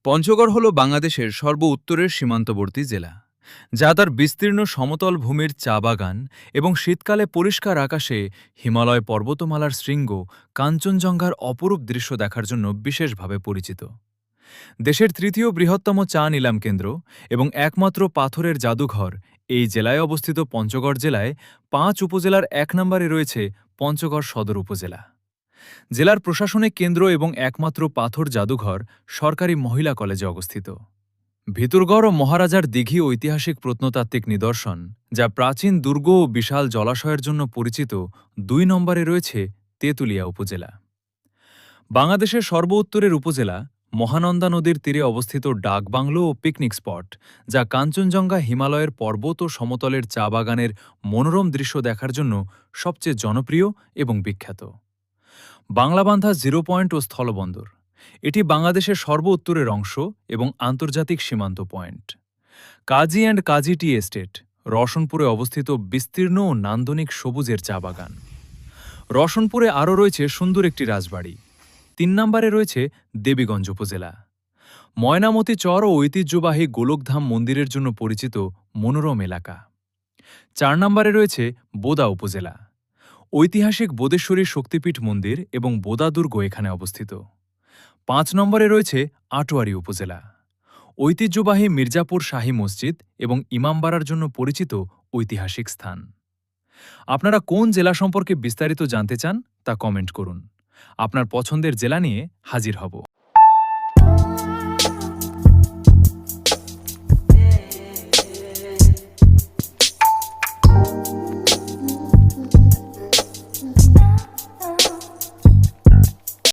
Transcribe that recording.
পঞ্চগড় হল বাংলাদেশের সর্ব উত্তরের সীমান্তবর্তী জেলা, যা তার বিস্তীর্ণ সমতল ভূমির চা বাগান এবং শীতকালে পরিষ্কার আকাশে হিমালয় পর্বতমালার শৃঙ্গ কাঞ্চনজঙ্ঘার অপরূপ দৃশ্য দেখার জন্য বিশেষভাবে পরিচিত। দেশের তৃতীয় বৃহত্তম চা নিলাম কেন্দ্র এবং একমাত্র পাথরের জাদুঘর এই জেলায় অবস্থিত পঞ্চগড় জেলায় ৫ উপজেলার ১ নম্বরে রয়েছে পঞ্চগড় সদর উপজেলা। জেলার প্রশাসনিক কেন্দ্র এবং একমাত্র পাথর জাদুঘর সরকারি মহিলা কলেজে অবস্থিত। ভিতরগড় ও মহারাজার দিঘি ঐতিহাসিক প্রত্নতাত্ত্বিক নিদর্শন, যা প্রাচীন দুর্গ ও বিশাল জলাশয়ের জন্য পরিচিত। ২ নম্বরে রয়েছে তেঁতুলিয়া উপজেলা। বাংলাদেশের সর্ব উত্তরের উপজেলা মহানন্দা নদীর তীরে অবস্থিত ডাকবাংলো ও পিকনিক স্পট, যা কাঞ্চনজঙ্ঘা হিমালয়ের পর্বত ও সমতলের চা বাগানের মনোরম দৃশ্য দেখার জন্য সবচেয়ে জনপ্রিয় এবং বিখ্যাত। বাংলাবান্ধা জিরো পয়েন্ট ও স্থলবন্দর, এটি বাংলাদেশের সর্ব উত্তরের অংশ এবং আন্তর্জাতিক সীমান্ত point. Kazi and Kazi tea estate, রশনপুরে অবস্থিত বিস্তীর্ণ ও নান্দনিক সবুজের চা বাগান। রশনপুরে আরও রয়েছে সুন্দর একটি রাজবাড়ি। ৩ নম্বরে রয়েছে দেবীগঞ্জ উপজেলা। ময়নামতি চর ও ঐতিহ্যবাহী গোলকধাম মন্দিরের জন্য পরিচিত মনোরম এলাকা। ৪ নম্বরে রয়েছে বোদা উপজেলা। ঐতিহাসিক বোদেশ্বরী শক্তিপীঠ মন্দির এবং বোদা দুর্গ এখানে অবস্থিত। ৫ নম্বরে রয়েছে আটোয়ারী উপজেলা। ঐতিহ্যবাহী মির্জাপুর শাহী মসজিদ এবং ইমামবাড়ার জন্য পরিচিত ঐতিহাসিক স্থান। আপনারা কোন জেলা সম্পর্কে বিস্তারিত জানতে চান তা কমেন্ট করুন। আপনার পছন্দের জেলা নিয়ে হাজির হব।